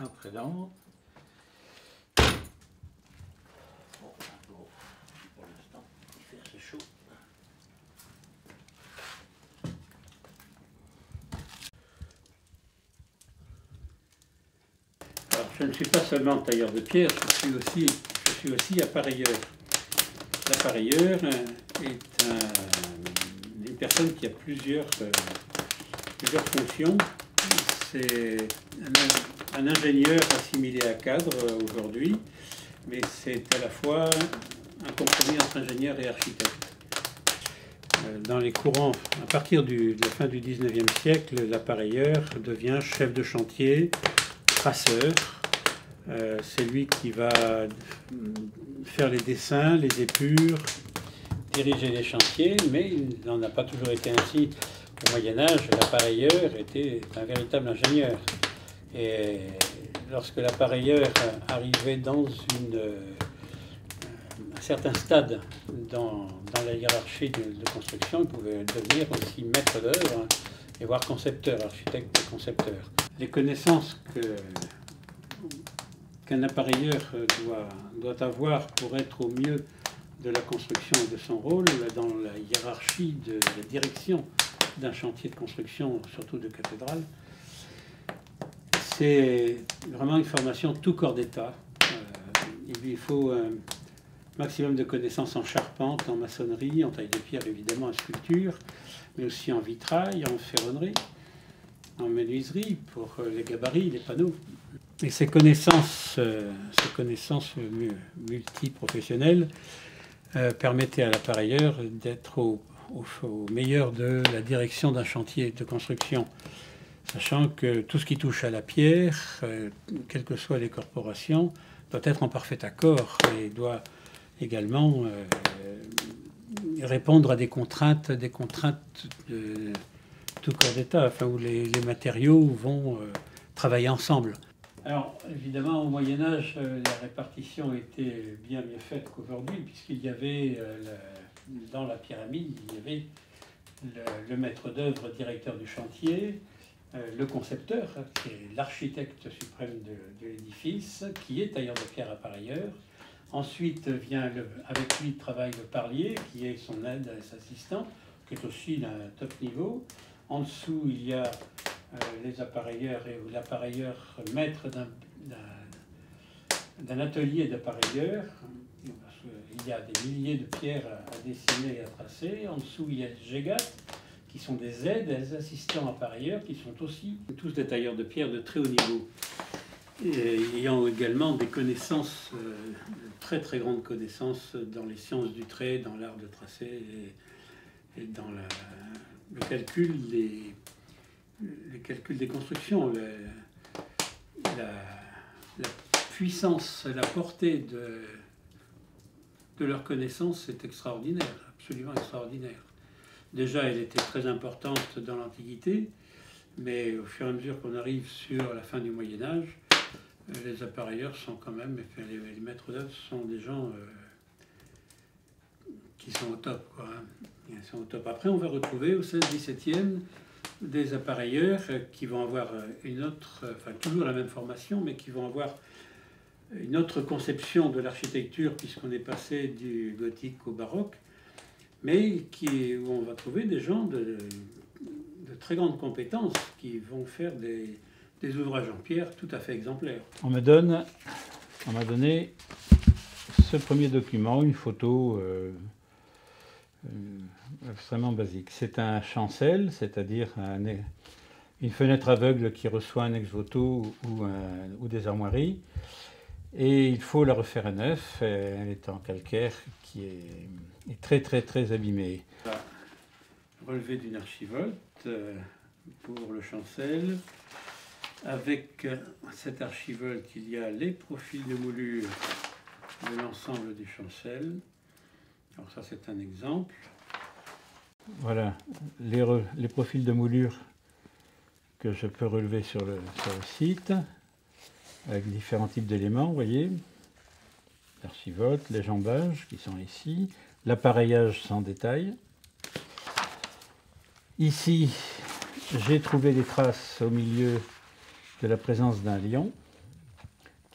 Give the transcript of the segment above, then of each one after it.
entraînant. Bon, pour l'instant, il fait assez chaud. Alors, je ne suis pas seulement tailleur de pierre, je suis aussi appareilleur. L'appareilleur est une personne qui a plusieurs fonctions. C'est un ingénieur assimilé à cadre aujourd'hui, mais c'est à la fois un compromis entre ingénieur et architecte. Dans les courants, à partir de la fin du 19e siècle, l'appareilleur devient chef de chantier, traceur. C'est lui qui va faire les dessins, les épures, diriger les chantiers, mais il n'en a pas toujours été ainsi. Au Moyen-Âge, l'appareilleur était un véritable ingénieur. Et lorsque l'appareilleur arrivait dans un certain stade dans la hiérarchie de construction, il pouvait devenir aussi maître d'œuvre et voire concepteur, architecte et concepteur. Les connaissances qu'un appareilleur doit avoir pour être au mieux de la construction et de son rôle dans la hiérarchie de la direction d'un chantier de construction, surtout de cathédrale, c'est vraiment une formation tout corps d'état. Il lui faut un maximum de connaissances en charpente, en maçonnerie, en taille de pierre évidemment, en sculpture, mais aussi en vitrail, en ferronnerie, en menuiserie pour les gabarits, les panneaux. Et ces connaissances multiprofessionnelles permettaient à l'appareilleur d'être au meilleur de la direction d'un chantier de construction, sachant que tout ce qui touche à la pierre, quelles que soient les corporations, doit être en parfait accord et doit également répondre à des contraintes de tout corps d'État, enfin, où les matériaux vont travailler ensemble. Alors, évidemment, au Moyen-Âge, la répartition était bien mieux faite qu'aujourd'hui, puisqu'il y avait, dans la pyramide, il y avait le maître d'œuvre, directeur du chantier, le concepteur, qui est l'architecte suprême de l'édifice, qui est tailleur de pierre appareilleur. Ensuite vient, avec lui, travaille le parlier, qui est son aide, assistant, qui est aussi d'un top niveau. En dessous, il y a les appareilleurs et l'appareilleur maître d'un atelier d'appareilleurs. Il y a des milliers de pierres à dessiner et à tracer. En dessous, il y a les GEGAT, qui sont des aides, des assistants appareilleurs, qui sont aussi tous des tailleurs de pierre de très haut niveau, et ayant également des connaissances, très très grandes connaissances dans les sciences du trait, dans l'art de tracer et dans le calcul des constructions. La puissance, la portée de leur connaissance est extraordinaire, absolument extraordinaire. Déjà, elle était très importante dans l'Antiquité, mais au fur et à mesure qu'on arrive sur la fin du Moyen-Âge, les appareilleurs sont quand même, les maîtres d'œuvre sont des gens qui sont au top, quoi, hein. Ils sont au top. Après, on va retrouver au 16e-17e des appareilleurs qui vont avoir toujours la même formation, mais qui vont avoir une autre conception de l'architecture, puisqu'on est passé du gothique au baroque, mais où on va trouver des gens de très grandes compétences qui vont faire des ouvrages en pierre tout à fait exemplaires. On m'a donné ce premier document, une photo extrêmement basique. C'est un chancel, c'est-à-dire une fenêtre aveugle qui reçoit un ex-voto ou des armoiries. Et il faut la refaire à neuf. Elle est en calcaire qui est très très très abîmée. Relevé d'une archivolte pour le chancel. Avec cette archivolte, il y a les profils de moulure de l'ensemble du chancel. Alors ça, c'est un exemple. Voilà, les profils de moulure que je peux relever sur le site, avec différents types d'éléments, vous voyez. L'archivolte, les jambages qui sont ici, l'appareillage sans détail. Ici, j'ai trouvé des traces au milieu de la présence d'un lion,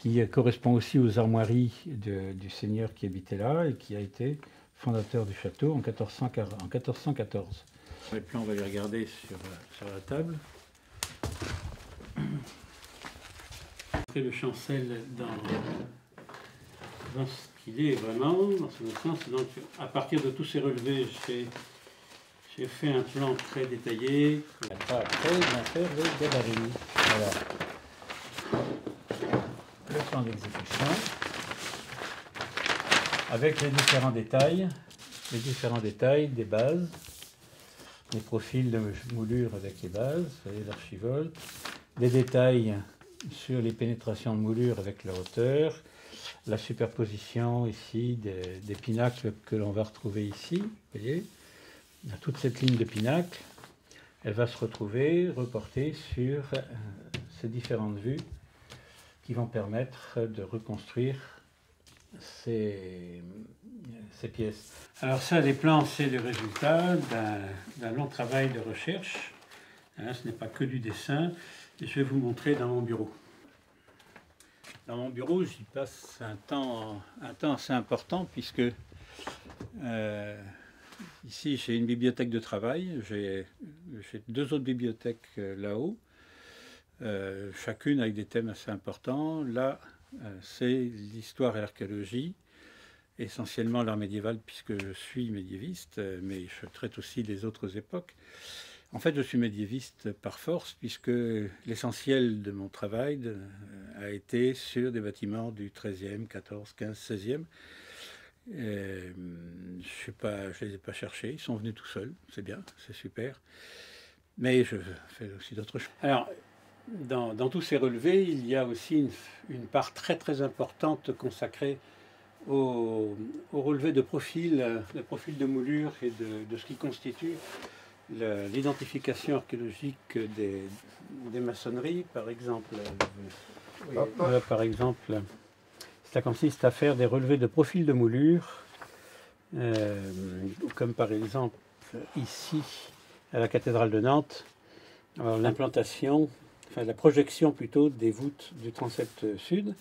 qui correspond aussi aux armoiries du seigneur qui habitait là et qui a été fondateur du château en 1414. Les plans, on va les regarder sur la table. Le chancel dans ce qu'il est vraiment, dans son essence. Donc, à partir de tous ces relevés, j'ai fait un plan très détaillé. Après, on va faire le gabarit. Voilà. Le plan d'exécution avec les différents détails des bases, les profils de moulure avec les bases, les archivoltes, des détails sur les pénétrations de moulure avec leur hauteur, la superposition ici des pinacles que l'on va retrouver ici. Vous voyez, il y a toute cette ligne de pinacles, elle va se retrouver reportée sur ces différentes vues qui vont permettre de reconstruire ces pièces. Alors ça, les plans, c'est le résultat d'un long travail de recherche. Hein, ce n'est pas que du dessin. Et je vais vous montrer dans mon bureau. Dans mon bureau, j'y passe un temps assez important puisque ici, j'ai une bibliothèque de travail. J'ai 2 autres bibliothèques là-haut, chacune avec des thèmes assez importants. Là, c'est l'histoire et l'archéologie, essentiellement l'art médiéval puisque je suis médiéviste, mais je traite aussi les autres époques. En fait, je suis médiéviste par force, puisque l'essentiel de mon travail a été sur des bâtiments du XIIIe, XIVe, XV, XVIe. Je ne les ai pas cherchés, ils sont venus tout seuls, c'est bien, c'est super. Mais je fais aussi d'autres choses. Alors, dans tous ces relevés, il y a aussi une part très très importante consacrée au relevé de profil de moulure et de ce qui constitue l'identification archéologique des maçonneries, par exemple. Par exemple, ça consiste à faire des relevés de profil de moulure, comme par exemple ici à la cathédrale de Nantes, l'implantation, enfin la projection plutôt des voûtes du transept sud,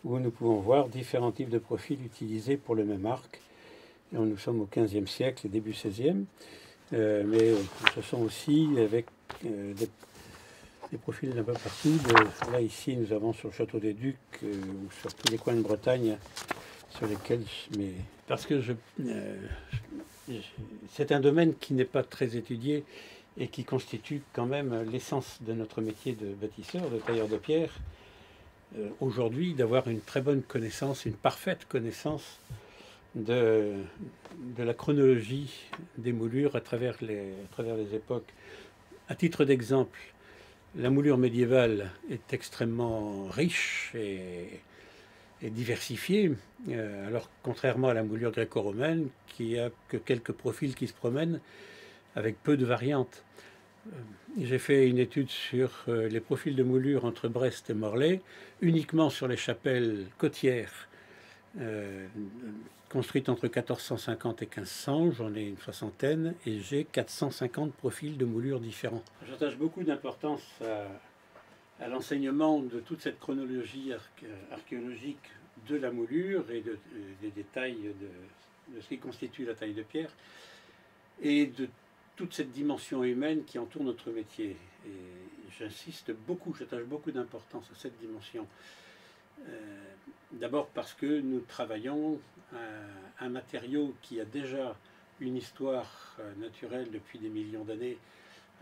où nous pouvons voir différents types de profils utilisés pour le même arc. Et nous sommes au XVe siècle et début XVIe. Mais ce sont aussi avec des profils d'un peu partout. Là, ici, nous avons sur le château des Ducs ou sur tous les coins de Bretagne sur lesquels... Parce que c'est un domaine qui n'est pas très étudié et qui constitue quand même l'essence de notre métier de bâtisseur, de tailleur de pierre. Aujourd'hui, d'avoir une très bonne connaissance, une parfaite connaissance de la chronologie des moulures à travers les époques. À titre d'exemple, la moulure médiévale est extrêmement riche et diversifiée, alors contrairement à la moulure gréco-romaine qui a que quelques profils qui se promènent avec peu de variantes. J'ai fait une étude sur les profils de moulure entre Brest et Morlaix, uniquement sur les chapelles côtières construite entre 1450 et 1500, j'en ai une soixantaine, et j'ai 450 profils de moulures différents. J'attache beaucoup d'importance à l'enseignement de toute cette chronologie archéologique de la moulure et des détails de ce qui constitue la taille de pierre, et de toute cette dimension humaine qui entoure notre métier. Et j'insiste beaucoup, j'attache beaucoup d'importance à cette dimension. D'abord parce que nous travaillons un matériau qui a déjà une histoire naturelle depuis des millions d'années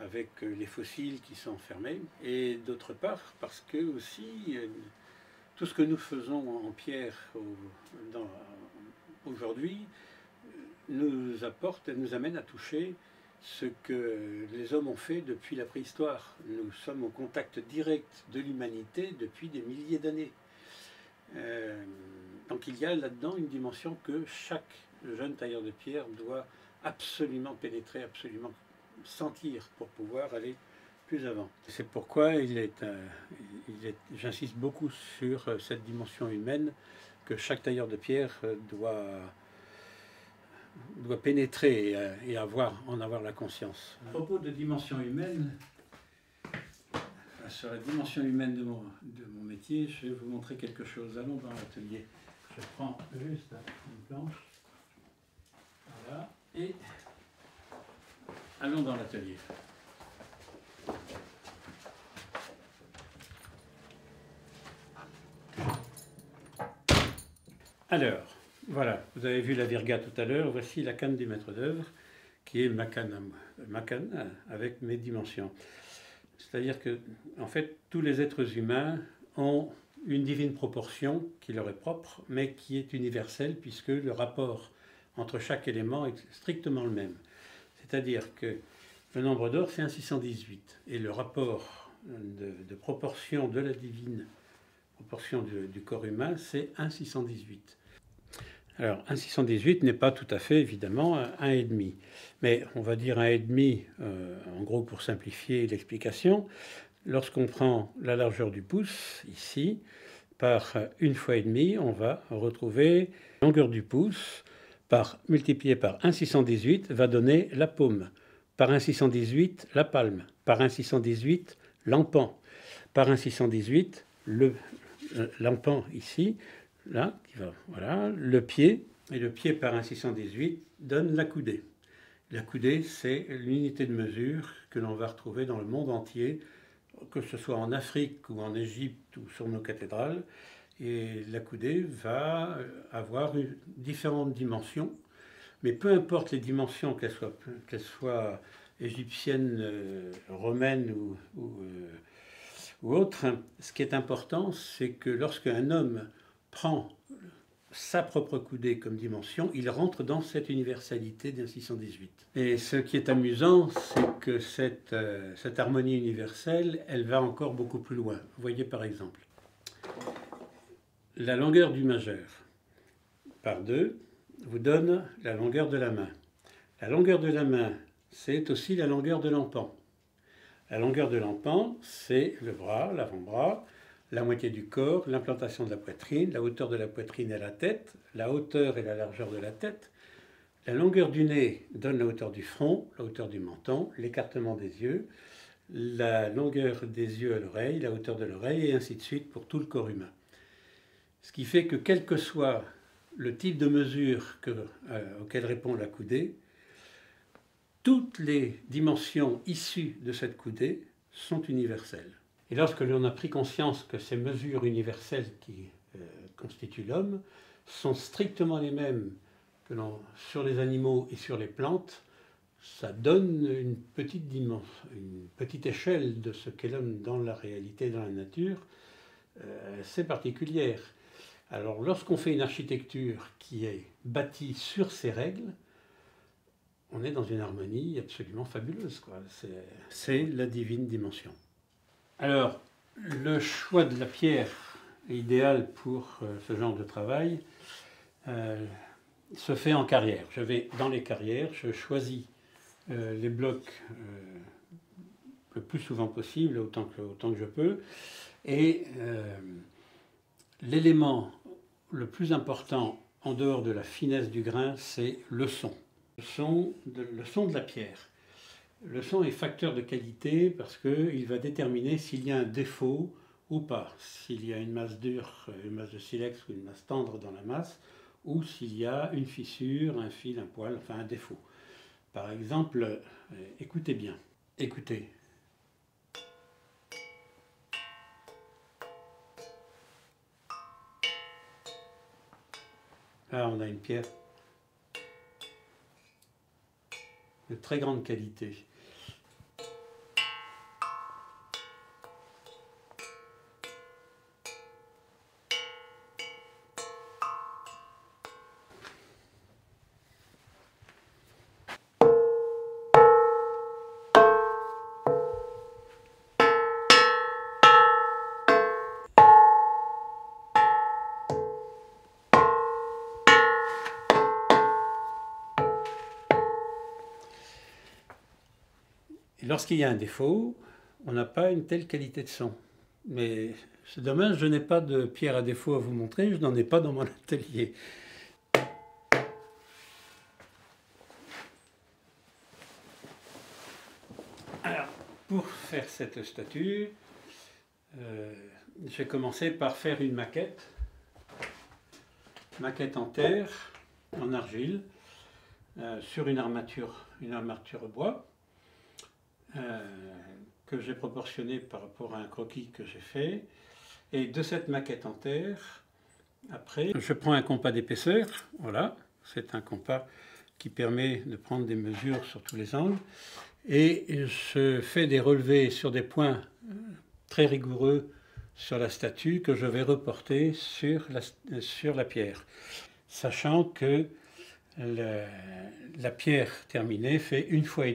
avec les fossiles qui sont enfermés, et d'autre part parce que aussi tout ce que nous faisons en pierre aujourd'hui nous apporte et nous amène à toucher ce que les hommes ont fait depuis la préhistoire. Nous sommes au contact direct de l'humanité depuis des milliers d'années. Donc il y a là-dedans une dimension que chaque jeune tailleur de pierre doit absolument pénétrer, absolument sentir pour pouvoir aller plus avant. C'est pourquoi j'insiste beaucoup sur cette dimension humaine que chaque tailleur de pierre doit pénétrer et en avoir la conscience. À propos de dimension humaine, sur la dimension humaine de mon métier, je vais vous montrer quelque chose. Allons dans l'atelier. Je prends juste une planche. Voilà. Et allons dans l'atelier. Alors, voilà, vous avez vu la virga tout à l'heure, voici la canne du maître d'œuvre, qui est ma canne avec mes dimensions. C'est-à-dire que, en fait, tous les êtres humains ont une divine proportion qui leur est propre, mais qui est universelle, puisque le rapport entre chaque élément est strictement le même. C'est-à-dire que le nombre d'or, c'est 1,618, et le rapport de proportion de la divine proportion du corps humain, c'est 1,618. Alors, 1,618 n'est pas tout à fait, évidemment, 1,5. Mais on va dire 1,5, en gros, pour simplifier l'explication. Lorsqu'on prend la largeur du pouce, ici, par 1 fois 1,5, on va retrouver la longueur du pouce, multiplié par 1,618, va donner la paume. Par 1,618, la palme. Par 1,618, l'empan. Par 1,618, l'empan ici, là, voilà, le pied, et le pied par 1,618 donne la coudée. La coudée, c'est l'unité de mesure que l'on va retrouver dans le monde entier, que ce soit en Afrique ou en Égypte ou sur nos cathédrales. Et la coudée va avoir différentes dimensions, mais peu importe les dimensions, qu'elles soient égyptiennes, romaines ou autres, ce qui est important, c'est que lorsqu'un homme prend sa propre coudée comme dimension, il rentre dans cette universalité d'un 618. Et ce qui est amusant, c'est que cette harmonie universelle, elle va encore beaucoup plus loin. Vous voyez par exemple, la longueur du majeur par 2 vous donne la longueur de la main. La longueur de la main, c'est aussi la longueur de l'empan. La longueur de l'empan, c'est le bras, l'avant-bras, la moitié du corps, l'implantation de la poitrine, la hauteur de la poitrine et la tête, la hauteur et la largeur de la tête. La longueur du nez donne la hauteur du front, la hauteur du menton, l'écartement des yeux, la longueur des yeux à l'oreille, la hauteur de l'oreille, et ainsi de suite pour tout le corps humain. Ce qui fait que quel que soit le type de mesure auquel répond la coudée, toutes les dimensions issues de cette coudée sont universelles. Et lorsque l'on a pris conscience que ces mesures universelles qui constituent l'homme sont strictement les mêmes que sur les animaux et sur les plantes, ça donne une petite échelle de ce qu'est l'homme dans la réalité, dans la nature, assez particulière. Alors lorsqu'on fait une architecture qui est bâtie sur ces règles, on est dans une harmonie absolument fabuleuse, quoi. C'est la divine dimension. Alors, le choix de la pierre idéale pour ce genre de travail se fait en carrière. Je vais dans les carrières, je choisis les blocs le plus souvent possible, autant que je peux, et l'élément le plus important en dehors de la finesse du grain, c'est le son. Le son de la pierre. Le son est facteur de qualité parce qu'il va déterminer s'il y a un défaut ou pas, s'il y a une masse dure, une masse de silex ou une masse tendre dans la masse, ou s'il y a une fissure, un fil, un poil, enfin un défaut. Par exemple, écoutez bien, écoutez. Là, on a une pierre de très grande qualité. Lorsqu'il y a un défaut, on n'a pas une telle qualité de son. Mais c'est dommage, je n'ai pas de pierre à défaut à vous montrer, je n'en ai pas dans mon atelier. Alors, pour faire cette statue, j'ai commencé par faire une maquette en terre, en argile, sur une armature bois, que j'ai proportionnée par rapport à un croquis que j'ai fait. Et de cette maquette en terre, après, je prends un compas d'épaisseur, voilà, c'est un compas qui permet de prendre des mesures sur tous les angles, et je fais des relevés sur des points très rigoureux sur la statue que je vais reporter sur la pierre, sachant que la pierre terminée fait 1,5 fois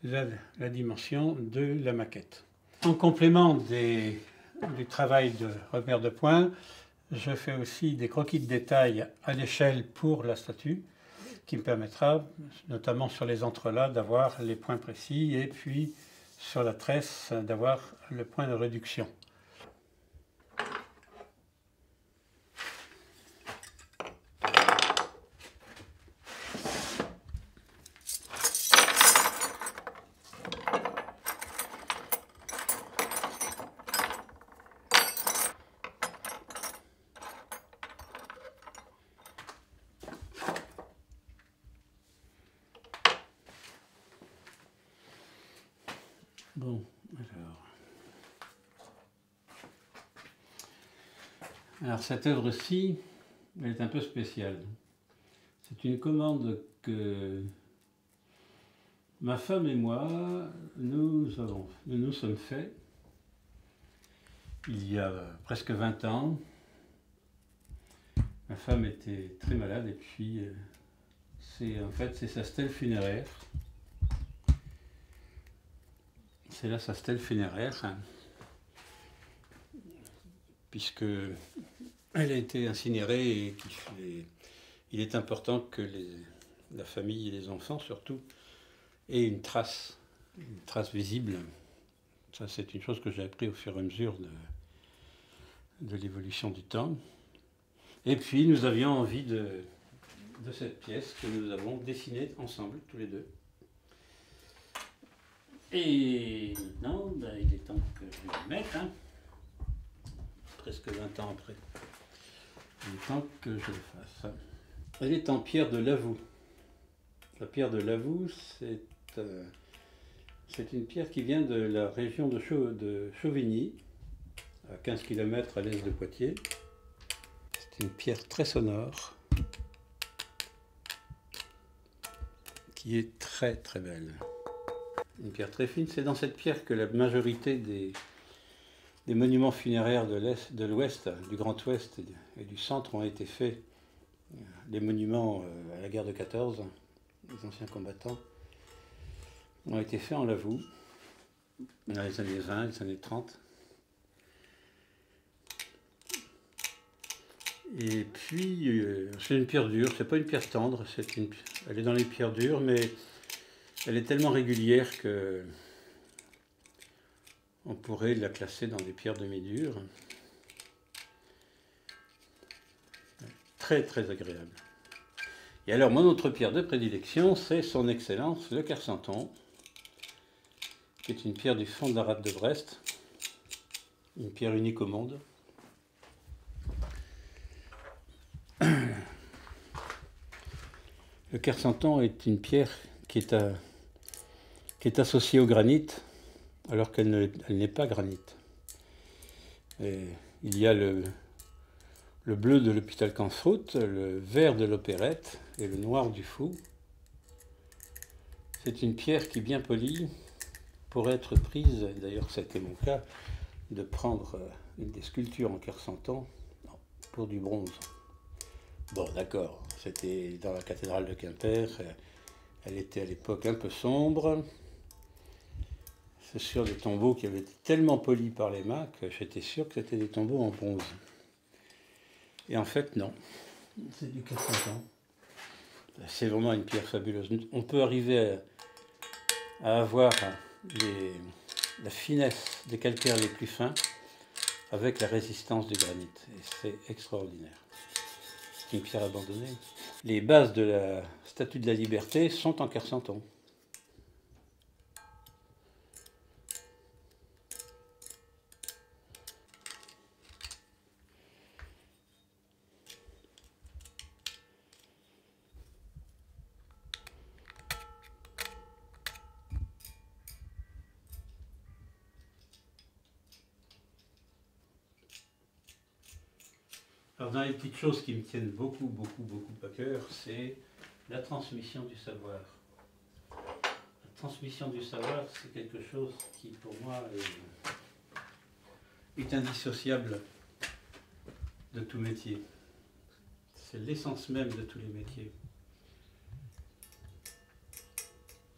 la dimension de la maquette. En complément du travail de repère de points, je fais aussi des croquis de détail à l'échelle pour la statue, qui me permettra, notamment sur les entrelacs, d'avoir les points précis, et puis sur la tresse, d'avoir le point de réduction. Bon, alors cette œuvre-ci, elle est un peu spéciale. C'est une commande que ma femme et moi, nous sommes faits il y a presque 20 ans. Ma femme était très malade et puis c'est sa stèle funéraire. C'est là sa stèle funéraire, hein, puisque elle a été incinérée et il est important que la famille et les enfants surtout aient une trace visible. Ça, c'est une chose que j'ai appris au fur et à mesure de l'évolution du temps. Et puis nous avions envie de cette pièce que nous avons dessinée ensemble, tous les deux. Et maintenant, il est temps que je le mette, hein, presque 20 ans après. Il est temps que je le fasse. Elle est en pierre de Lavoux. La pierre de Lavoux, c'est une pierre qui vient de la région de Chauvigny, à 15 km à l'est de Poitiers. C'est une pierre très sonore, qui est très très belle. Une pierre très fine. C'est dans cette pierre que la majorité des monuments funéraires de l'Ouest, du Grand Ouest et du Centre ont été faits. Les monuments à la guerre de 14, les anciens combattants, ont été faits en Lavoux, dans les années 20, les années 30. Et puis, c'est une pierre dure, c'est pas une pierre tendre, elle est dans les pierres dures, mais elle est tellement régulière que on pourrait la classer dans des pierres demi-dures. Très très agréable. Et alors mon autre pierre de prédilection, c'est son Excellence le Kersanton, qui est une pierre du fond de la rade de Brest, une pierre unique au monde. Le Kersanton est une pierre qui est associée au granit, alors qu'elle n'est pas granit. Et il y a le bleu de l'hôpital Cansroute, le vert de l'opérette et le noir du fou. C'est une pierre qui, bien polie, pourrait être prise, d'ailleurs ça a été mon cas, de prendre des sculptures en Kersanton pour du bronze. Bon, d'accord, c'était dans la cathédrale de Quimper, elle était à l'époque un peu sombre. C'est sur des tombeaux qui avaient été tellement polis par les mains que j'étais sûr que c'était des tombeaux en bronze. Et en fait, non, c'est du Kersanton. C'est vraiment une pierre fabuleuse. On peut arriver à avoir la finesse des calcaires les plus fins avec la résistance du granit. Et c'est extraordinaire. C'est une pierre abandonnée. Les bases de la Statue de la Liberté sont en Kersanton. Alors, dans les petites choses qui me tiennent beaucoup, beaucoup, beaucoup à cœur, c'est la transmission du savoir. La transmission du savoir, c'est quelque chose qui, pour moi, est indissociable de tout métier. C'est l'essence même de tous les métiers.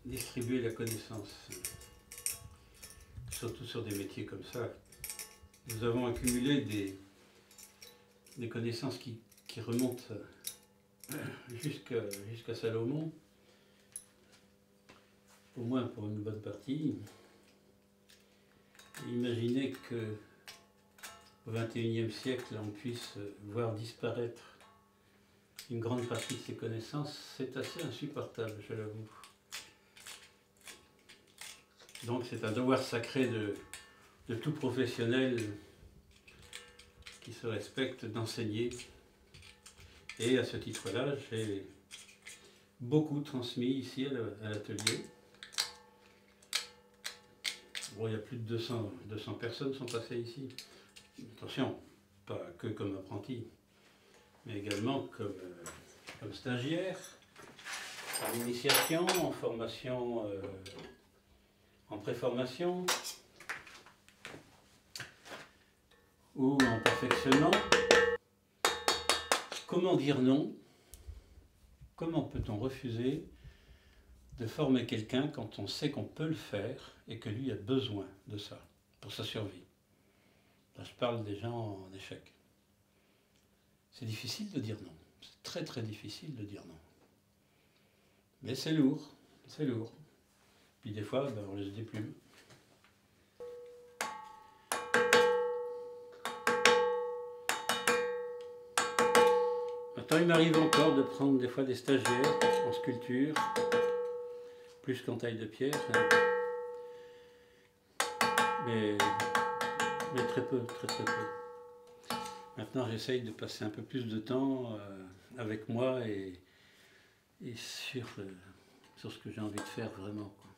Distribuer la connaissance, surtout sur des métiers comme ça. Nous avons accumulé des connaissances qui remontent jusqu'à Salomon, au moins pour une bonne partie. Imaginez que au XXIe siècle, on puisse voir disparaître une grande partie de ces connaissances, c'est assez insupportable, je l'avoue. Donc c'est un devoir sacré de tout professionnel qui se respecte d'enseigner. Et à ce titre-là, j'ai beaucoup transmis ici à l'atelier. Bon, il y a plus de 200 personnes sont passées ici. Attention, pas que comme apprentis, mais également comme stagiaires, en initiation, en formation, en préformation, ou en perfectionnement. Comment dire non? Comment peut-on refuser de former quelqu'un quand on sait qu'on peut le faire et que lui a besoin de ça pour sa survie? Là, je parle des gens en échec. C'est difficile de dire non. C'est très très difficile de dire non. Mais c'est lourd, c'est lourd. Puis des fois, ben, on laisse des plumes. Maintenant, il m'arrive encore de prendre des fois des stagiaires en sculpture, plus qu'en taille de pierre, mais très peu, très très peu. Maintenant, j'essaye de passer un peu plus de temps avec moi et sur ce que j'ai envie de faire vraiment, quoi.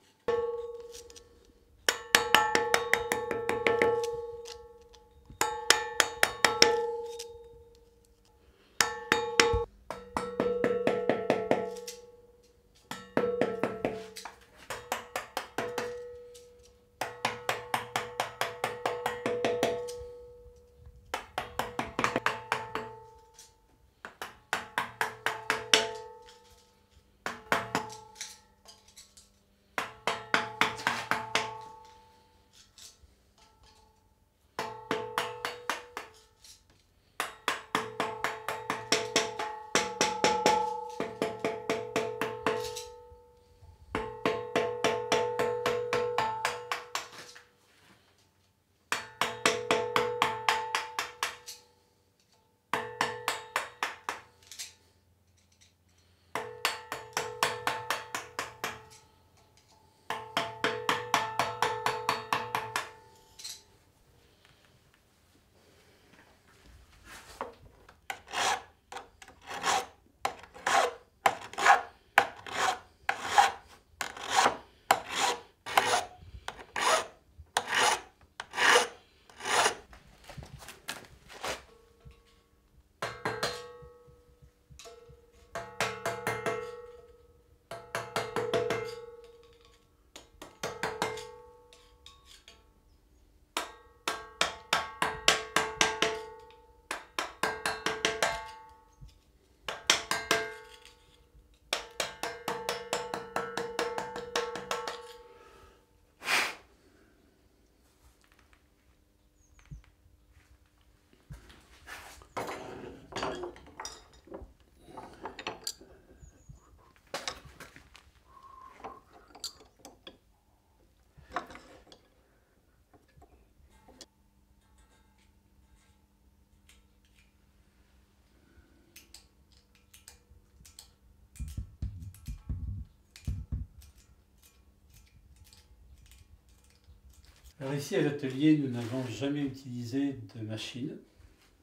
Alors ici à l'atelier, nous n'avons jamais utilisé de machine.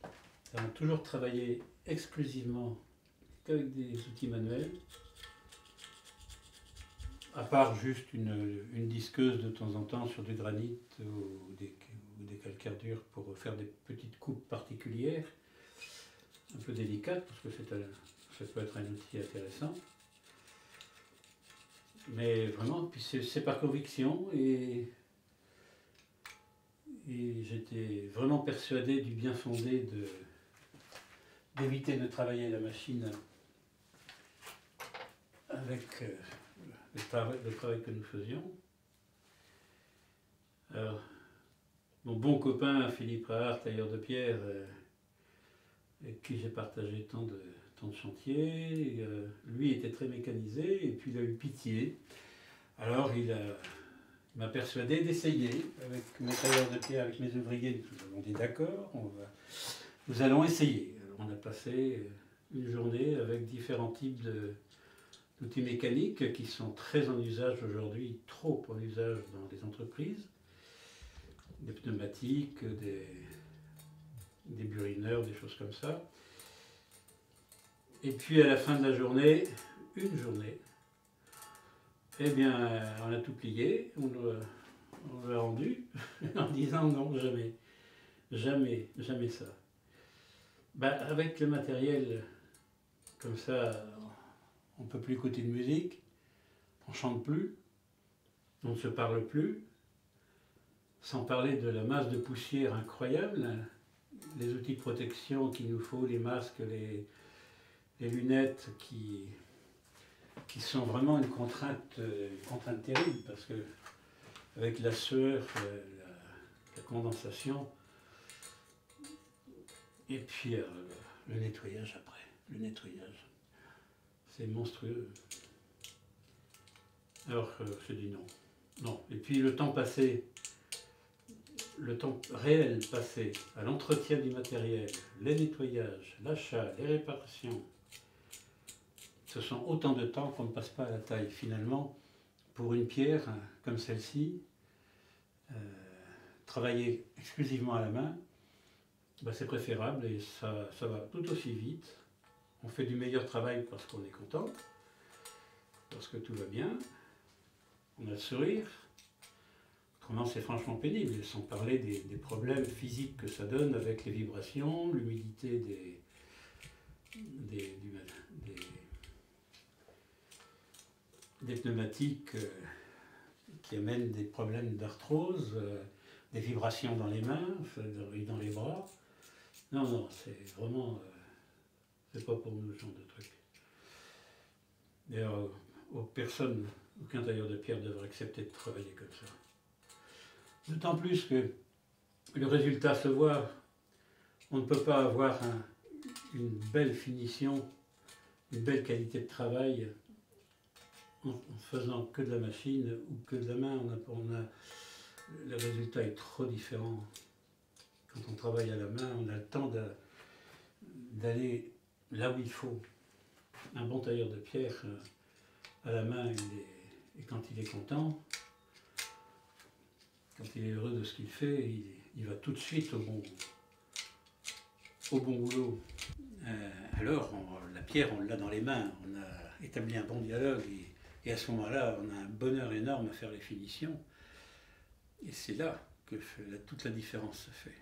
Nous avons toujours travaillé exclusivement qu'avec des outils manuels, à part juste une disqueuse de temps en temps sur du granit ou des calcaires durs pour faire des petites coupes particulières. un peu délicate, parce que ça peut être un outil intéressant. Mais vraiment, puis c'est par conviction, et j'étais vraiment persuadé du bien fondé d'éviter de travailler la machine avec le travail que nous faisions. Alors, mon bon copain Philippe Rahard, tailleur de pierre, avec qui j'ai partagé tant de chantiers, lui était très mécanisé, et puis il a eu pitié. Alors il m'a persuadé d'essayer avec mes tailleurs de pierre, avec mes ouvriers. Nous avons dit d'accord, nous allons essayer. Alors, on a passé une journée avec différents types d'outils mécaniques qui sont très en usage aujourd'hui, trop en usage dans les entreprises. Des pneumatiques, des burineurs, des choses comme ça. Et puis à la fin de la journée, une journée, eh bien, on a tout plié, on l'a rendu, en disant non, jamais, jamais, jamais ça. Ben, avec le matériel comme ça, on ne peut plus écouter de musique, on ne chante plus, on ne se parle plus, sans parler de la masse de poussière incroyable, les outils de protection qu'il nous faut, les masques, les lunettes qui sont vraiment une contrainte terrible, parce que avec la sueur, la condensation, et puis le nettoyage après, le nettoyage, c'est monstrueux. Alors je dis non, non. Et puis le temps passé, le temps réel passé à l'entretien du matériel, les nettoyages, l'achat, les réparations, ce sont autant de temps qu'on ne passe pas à la taille. Finalement, pour une pierre comme celle-ci, travailler exclusivement à la main, ben c'est préférable, et ça va tout aussi vite. On fait du meilleur travail parce qu'on est content, parce que tout va bien, on a le sourire. Autrement, c'est franchement pénible, sans parler des problèmes physiques que ça donne avec les vibrations, l'humidité des pneumatiques qui amènent des problèmes d'arthrose, des vibrations dans les mains et dans les bras. Non, non, c'est vraiment... c'est pas pour nous ce genre de truc. D'ailleurs, personne, aucun tailleur de pierre devrait accepter de travailler comme ça. D'autant plus que le résultat se voit. On ne peut pas avoir une belle finition, une belle qualité de travail en faisant que de la machine ou que de la main. Le résultat est trop différent. Quand on travaille à la main, on a le temps d'aller là où il faut. Un bon tailleur de pierre, à la main, et quand il est content, quand il est heureux de ce qu'il fait, il va tout de suite au bon boulot. Alors, la pierre, on l'a dans les mains, on a établi un bon dialogue, et à ce moment-là, on a un bonheur énorme à faire les finitions. Et c'est là que toute la différence se fait.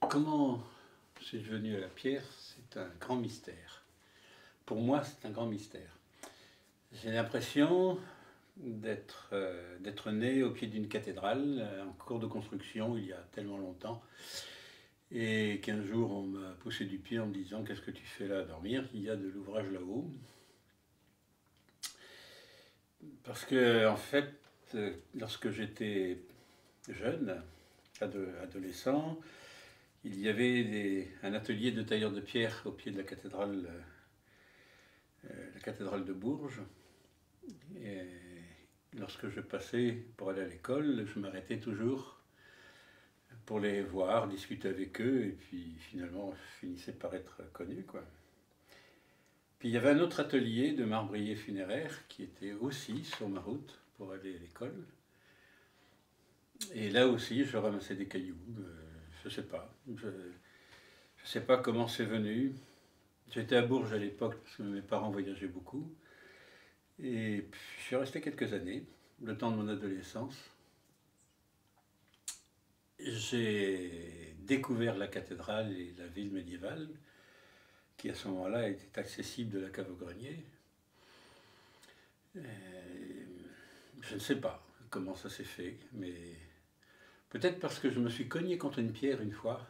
Comment c'est devenu à la pierre, c'est un grand mystère. Pour moi, c'est un grand mystère. J'ai l'impression d'être né au pied d'une cathédrale, en cours de construction, il y a tellement longtemps, et qu'un jour on m'a poussé du pied en me disant « Qu'est-ce que tu fais là à dormir? Il y a de l'ouvrage là-haut. » Parce que, en fait, lorsque j'étais jeune, adolescent, il y avait un atelier de tailleur de pierre au pied de la cathédrale de Bourges. Et lorsque je passais pour aller à l'école, je m'arrêtais toujours pour les voir, discuter avec eux, et puis finalement, je finissais par être connu, quoi. Puis il y avait un autre atelier de marbrier funéraire qui était aussi sur ma route pour aller à l'école. Et là aussi, je ramassais des cailloux, je sais pas. Je sais pas comment c'est venu. J'étais à Bourges à l'époque parce que mes parents voyageaient beaucoup. Et puis, je suis resté quelques années, le temps de mon adolescence. J'ai découvert la cathédrale et la ville médiévale, qui à ce moment-là était accessible de la cave au grenier. Et je ne sais pas comment ça s'est fait, mais peut-être parce que je me suis cogné contre une pierre une fois,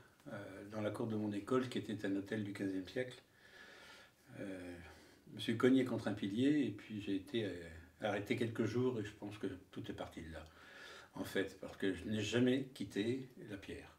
dans la cour de mon école, qui était un hôtel du XVe siècle. Je me suis cogné contre un pilier et puis j'ai été arrêté quelques jours et je pense que tout est parti de là, en fait, parce que je n'ai jamais quitté la pierre.